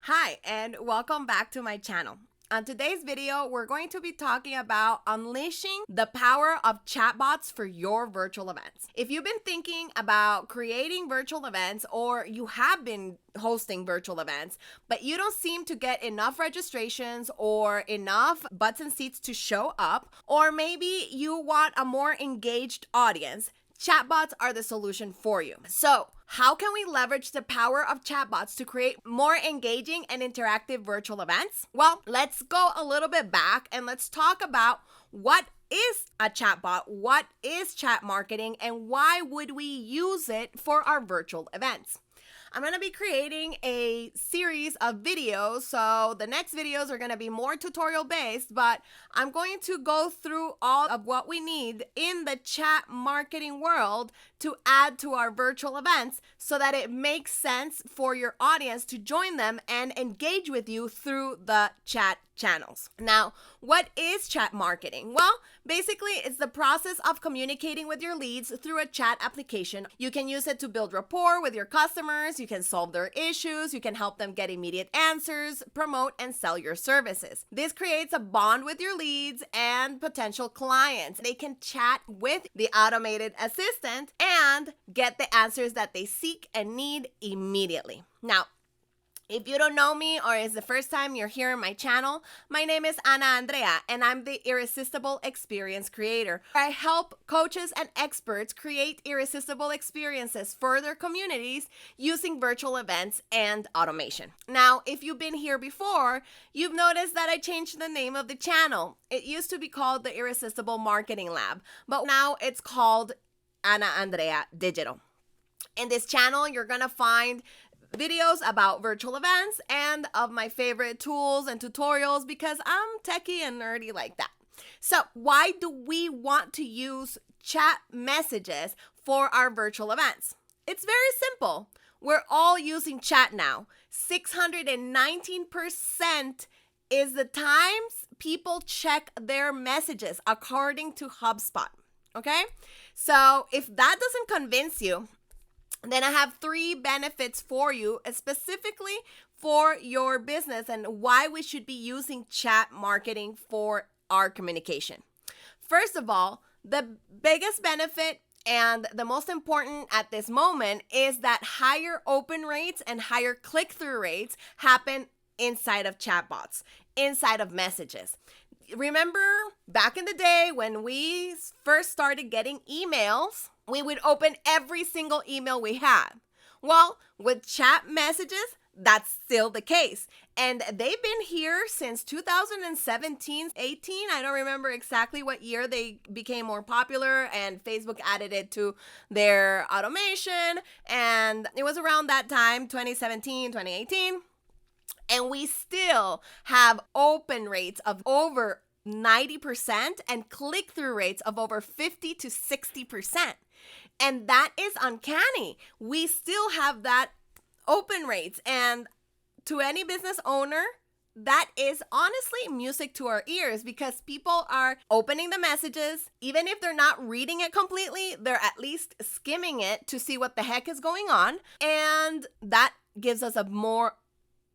Hi, and welcome back to my channel. On today's video, we're going to be talking about unleashing the power of chatbots for your virtual events. If you've been thinking about creating virtual events or you have been hosting virtual events, but you don't seem to get enough registrations or enough butts and seats to show up, or maybe you want a more engaged audience, chatbots are the solution for you. So, how can we leverage the power of chatbots to create more engaging and interactive virtual events? Well, let's go a little bit back and let's talk about what is a chatbot, what is chat marketing, and why would we use it for our virtual events. I'm going to be creating a series of videos, so the next videos are going to be more tutorial based, but I'm going to go through all of what we need in the chat marketing world to add to our virtual events so that it makes sense for your audience to join them and engage with you through the chat channels. Now, what is chat marketing? Well, basically, it's the process of communicating with your leads through a chat application. You can use it to build rapport with your customers, you can solve their issues, you can help them get immediate answers, promote and sell your services. This creates a bond with your leads and potential clients. They can chat with the automated assistant and get the answers that they seek and need immediately. Now, if you don't know me or it's the first time you're here on my channel, my name is Ana Andrea and I'm the Irresistible Experience Creator. I help coaches and experts create irresistible experiences for their communities using virtual events and automation. Now, if you've been here before, you've noticed that I changed the name of the channel. It used to be called the Irresistible Marketing Lab, but now it's called Ana Andrea Digital. In this channel, you're gonna find videos about virtual events and of my favorite tools and tutorials because I'm techie and nerdy like that. So why do we want to use chat messages for our virtual events? It's very simple. We're all using chat now. 619% is the times people check their messages according to HubSpot. Okay? So if that doesn't convince you, then I have 3 benefits for you, specifically for your business and why we should be using chat marketing for our communication. First of all, the biggest benefit and the most important at this moment is that higher open rates and higher click-through rates happen inside of chatbots, inside of messages. Remember back in the day when we first started getting emails, we would open every single email we had. Well, with chat messages, that's still the case. And they've been here since 2017, 18. I don't remember exactly what year they became more popular and Facebook added it to their automation. And it was around that time, 2017, 2018. And we still have open rates of over 90% and click-through rates of over 50 to 60%. And that is uncanny. We still have that open rates. And to any business owner, that is honestly music to our ears because people are opening the messages. Even if they're not reading it completely, they're at least skimming it to see what the heck is going on. And that gives us a more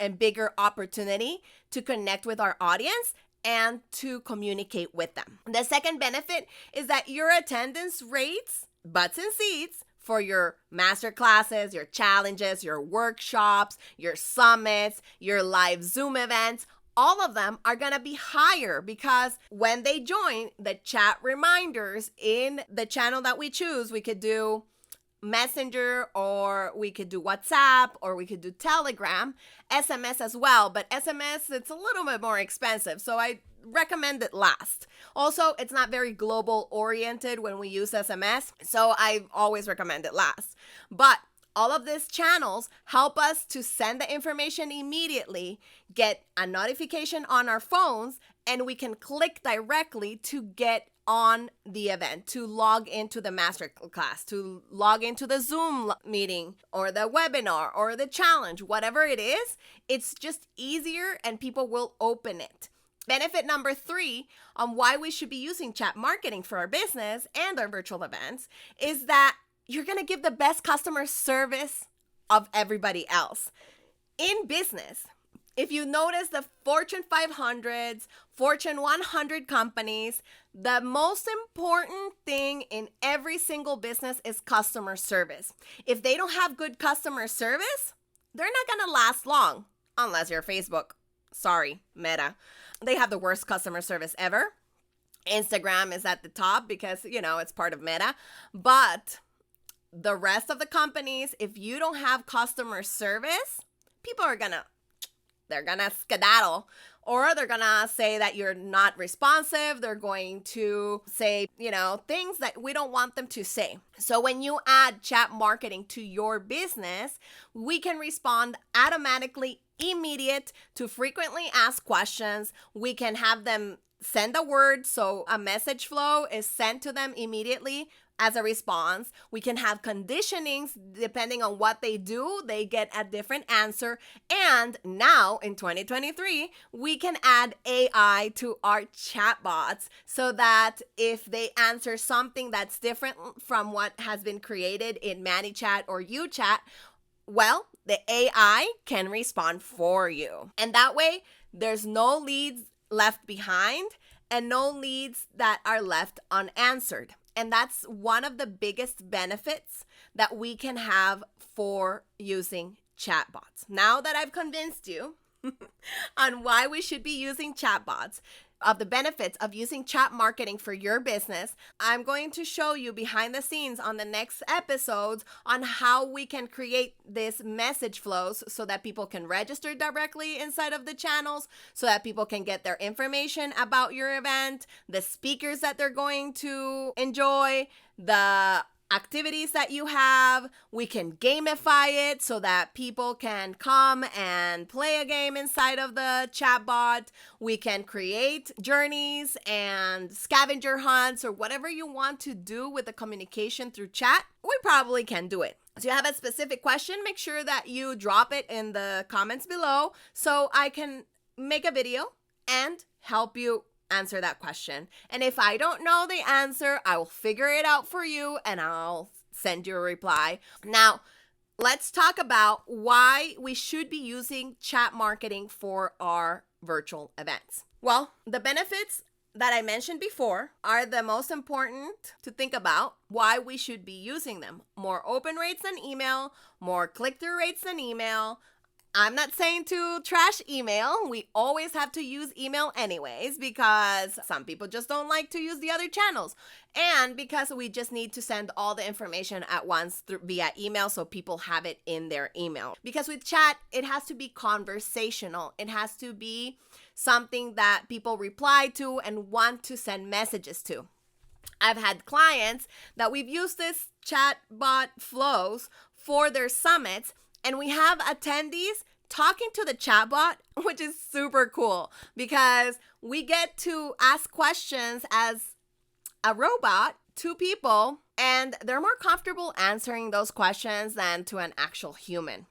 and bigger opportunity to connect with our audience and to communicate with them. The second benefit is that your attendance rates, butts and seats, for your master classes, your challenges, your workshops, your summits, your live Zoom events, all of them are going to be higher because when they join the chat reminders in the channel that we choose, we could do Messenger or we could do WhatsApp or we could do Telegram, SMS as well, but SMS, it's a little bit more expensive, so I recommend it last. Also, it's not very global oriented when we use SMS, so I always recommend it last. But all of these channels help us to send the information immediately, get a notification on our phones, and we can click directly to get on the event, to log into the master class, to log into the Zoom meeting or the webinar or the challenge, whatever it is, it's just easier and people will open it. Benefit number 3 on why we should be using chat marketing for our business and our virtual events is that you're going to give the best customer service of everybody else. In business, if you notice the Fortune 500s, Fortune 100 companies, the most important thing in every single business is customer service. If they don't have good customer service, they're not going to last long, unless you're Facebook. Sorry, Meta. They have the worst customer service ever. Instagram is at the top because, it's part of Meta. But the rest of the companies, if you don't have customer service, people are they're gonna skedaddle, or they're gonna say that you're not responsive. They're going to say, things that we don't want them to say. So when you add chat marketing to your business, we can respond automatically, immediate to frequently asked questions. We can have them send a word, so a message flow is sent to them immediately as a response. We can have conditionings depending on what they do. They get a different answer. And now in 2023, we can add AI to our chatbots so that if they answer something that's different from what has been created in ManyChat or UChat, well, the AI can respond for you. And that way, there's no leads left behind and no leads that are left unanswered. And that's one of the biggest benefits that we can have for using chatbots. Now that I've convinced you on why we should be using chatbots, of the benefits of using chat marketing for your business, I'm going to show you behind the scenes on the next episodes on how we can create this message flows so that people can register directly inside of the channels, so that people can get their information about your event, the speakers that they're going to enjoy, the activities that you have. We can gamify it so that people can come and play a game inside of the chatbot. We can create journeys and scavenger hunts or whatever you want to do with the communication through chat. We probably can do it. So you have a specific question, make sure that you drop it in the comments below so I can make a video and help you answer that question. And if I don't know the answer, I will figure it out for you and I'll send you a reply. Now, let's talk about why we should be using chat marketing for our virtual events. Well, the benefits that I mentioned before are the most important to think about why we should be using them. More open rates than email, more click-through rates than email. I'm not saying to trash email. We always have to use email anyways because some people just don't like to use the other channels. And because we just need to send all the information at once via email so people have it in their email. Because with chat, it has to be conversational. It has to be something that people reply to and want to send messages to. I've had clients that we've used this chatbot flows for their summits, and we have attendees talking to the chatbot, which is super cool because we get to ask questions as a robot to people, and they're more comfortable answering those questions than to an actual human.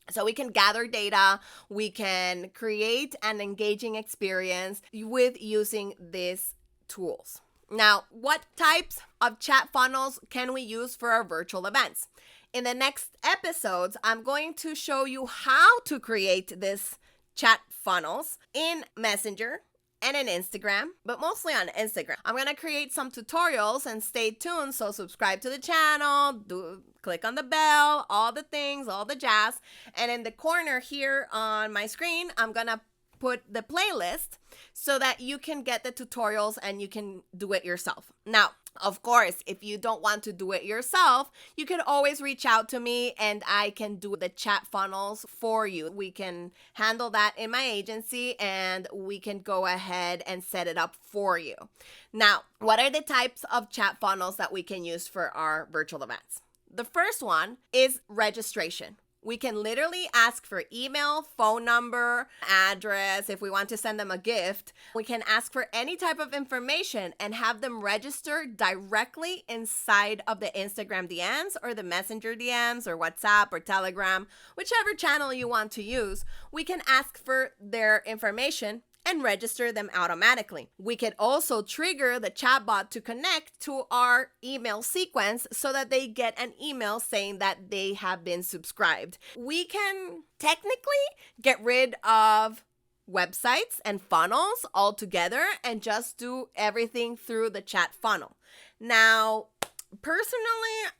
So we can gather data, we can create an engaging experience with using these tools. Now, what types of chat funnels can we use for our virtual events? In the next episodes, I'm going to show you how to create this chat funnels in Messenger and in Instagram, but mostly on Instagram. I'm going to create some tutorials and stay tuned. So subscribe to the channel, click on the bell, all the things, all the jazz. And in the corner here on my screen, I'm going to put the playlist so that you can get the tutorials and you can do it yourself. Now, of course, if you don't want to do it yourself, you can always reach out to me and I can do the chat funnels for you. We can handle that in my agency and we can go ahead and set it up for you. Now, what are the types of chat funnels that we can use for our virtual events? The first one is registration. We can literally ask for email, phone number, address. If we want to send them a gift, we can ask for any type of information and have them register directly inside of the Instagram DMs or the Messenger DMs or WhatsApp or Telegram, whichever channel you want to use. We can ask for their information and register them automatically. We could also trigger the chatbot to connect to our email sequence so that they get an email saying that they have been subscribed. We can technically get rid of websites and funnels altogether and just do everything through the chat funnel. Now, personally,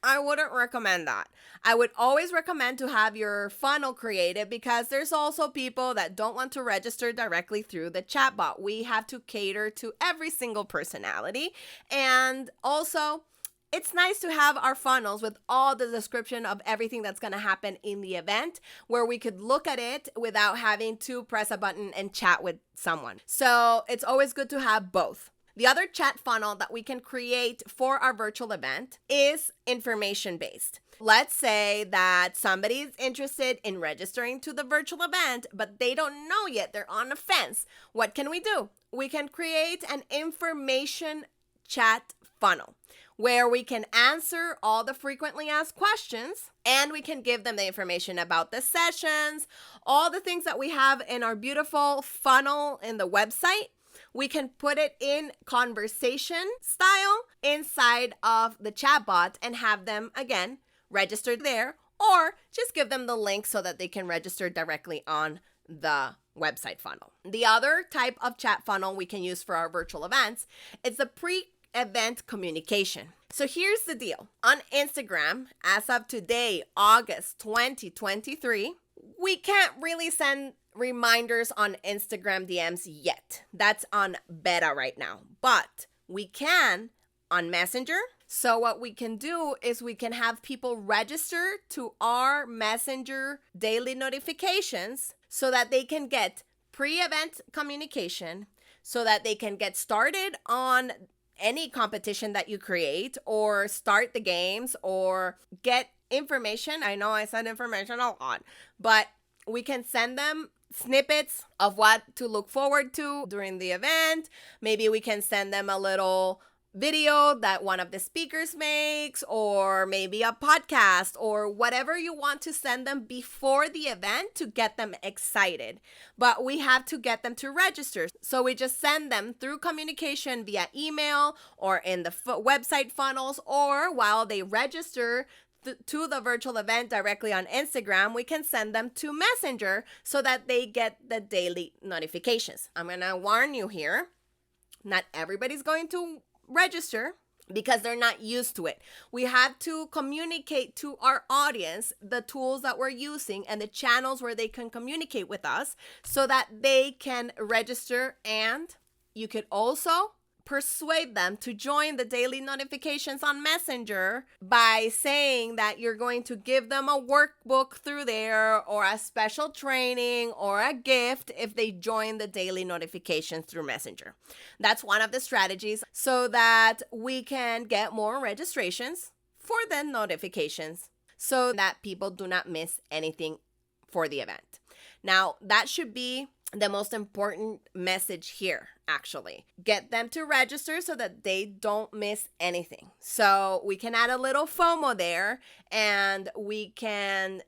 I wouldn't recommend that. I would always recommend to have your funnel created because there's also people that don't want to register directly through the chatbot. We have to cater to every single personality. And also, it's nice to have our funnels with all the description of everything that's going to happen in the event where we could look at it without having to press a button and chat with someone. So it's always good to have both. The other chat funnel that we can create for our virtual event is information-based. Let's say that somebody is interested in registering to the virtual event, but they don't know yet. They're on the fence. What can we do? We can create an information chat funnel where we can answer all the frequently asked questions and we can give them the information about the sessions, all the things that we have in our beautiful funnel in the website. We can put it in conversation style inside of the chatbot and have them, again, register there, or just give them the link so that they can register directly on the website funnel. The other type of chat funnel we can use for our virtual events is the pre-event communication. So here's the deal. On Instagram, as of today, August 2023, we can't really send reminders on Instagram DMs yet. That's on beta right now, but we can on Messenger. So what we can do is we can have people register to our Messenger daily notifications so that they can get pre-event communication, so that they can get started on any competition that you create or start the games or get information. I know I said information a lot, but we can send them snippets of what to look forward to during the event. Maybe we can send them a little video that one of the speakers makes, or maybe a podcast, or whatever you want to send them before the event to get them excited. But we have to get them to register. So we just send them through communication via email or in the website funnels, or while they register to the virtual event directly on Instagram, we can send them to Messenger so that they get the daily notifications. I'm going to warn you here, not everybody's going to register because they're not used to it. We have to communicate to our audience the tools that we're using and the channels where they can communicate with us so that they can register. And you could also persuade them to join the daily notifications on Messenger by saying that you're going to give them a workbook through there or a special training or a gift if they join the daily notifications through Messenger. That's one of the strategies so that we can get more registrations for the notifications so that people do not miss anything for the event. Now, that should be the most important message here, actually. Get them to register so that they don't miss anything. So we can add a little FOMO there, and we can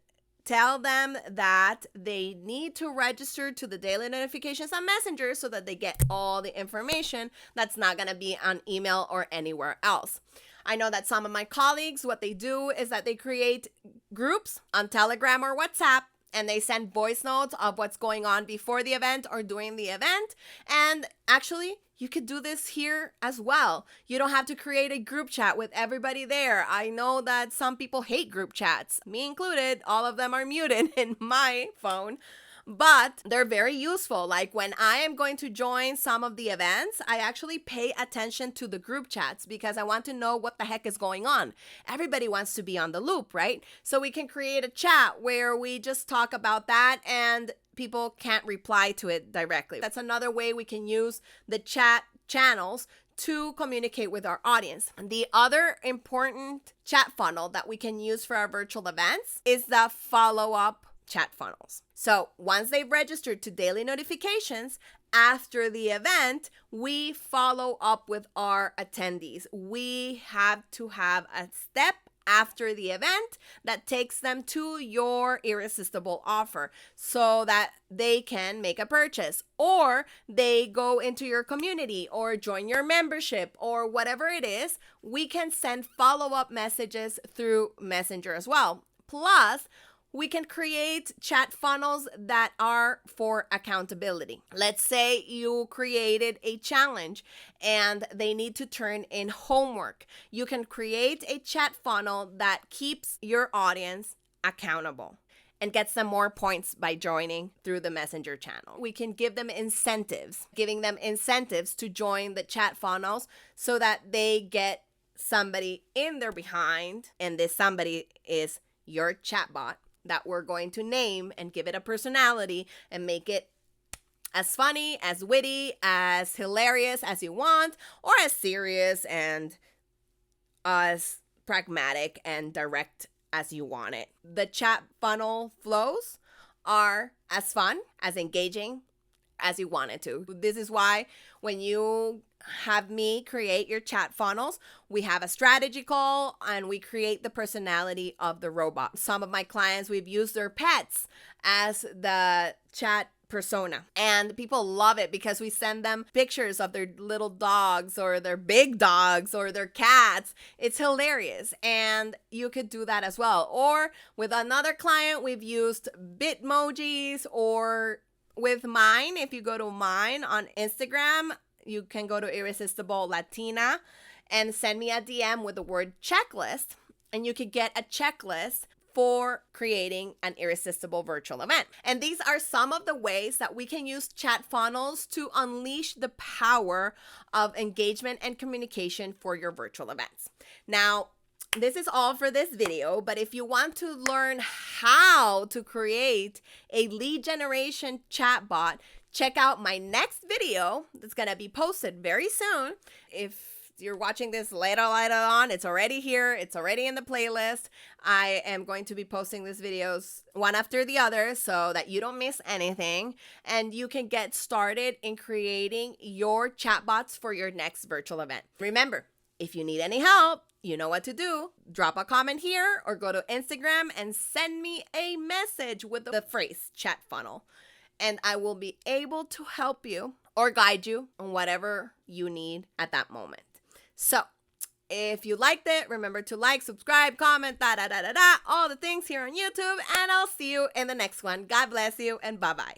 tell them that they need to register to the daily notifications on Messenger so that they get all the information that's not going to be on email or anywhere else. I know that some of my colleagues, what they do is that they create groups on Telegram or WhatsApp, and they send voice notes of what's going on before the event or during the event. And actually, you could do this here as well. You don't have to create a group chat with everybody there. I know that some people hate group chats, me included. All of them are muted in my phone. But they're very useful. Like when I am going to join some of the events, I actually pay attention to the group chats because I want to know what the heck is going on. Everybody wants to be on the loop, right? So we can create a chat where we just talk about that and people can't reply to it directly. That's another way we can use the chat channels to communicate with our audience. The other important chat funnel that we can use for our virtual events is the follow-up chat funnels. So once they've registered to daily notifications, after the event, we follow up with our attendees. We have to have a step after the event that takes them to your irresistible offer so that they can make a purchase, or they go into your community or join your membership or whatever it is. We can send follow-up messages through Messenger as well. Plus, we can create chat funnels that are for accountability. Let's say you created a challenge and they need to turn in homework. You can create a chat funnel that keeps your audience accountable and gets them more points by joining through the Messenger channel. We can give them incentives, giving them incentives to join the chat funnels so that they get somebody in their behind, and this somebody is your chatbot that we're going to name and give it a personality and make it as funny, as witty, as hilarious as you want, or as serious and as pragmatic and direct as you want it. The chat funnel flows are as fun, as engaging as you want it to. This is why when you have me create your chat funnels, we have a strategy call and we create the personality of the robot. Some of my clients, we've used their pets as the chat persona, and people love it because we send them pictures of their little dogs or their big dogs or their cats. It's hilarious, and you could do that as well. Or with another client, we've used Bitmojis, or with mine, if you go to mine on Instagram, you can go to Irresistible Latina and send me a DM with the word checklist, and you could get a checklist for creating an irresistible virtual event. And these are some of the ways that we can use chat funnels to unleash the power of engagement and communication for your virtual events. Now, this is all for this video, but if you want to learn how to create a lead generation chatbot, check out my next video that's going to be posted very soon. If you're watching this later on, it's already here. It's already in the playlist. I am going to be posting these videos one after the other so that you don't miss anything, and you can get started in creating your chatbots for your next virtual event. Remember, if you need any help, you know what to do. Drop a comment here or go to Instagram and send me a message with the phrase chat funnel, and I will be able to help you or guide you on whatever you need at that moment. So if you liked it, remember to like, subscribe, comment, all the things here on YouTube, and I'll see you in the next one. God bless you, and bye-bye.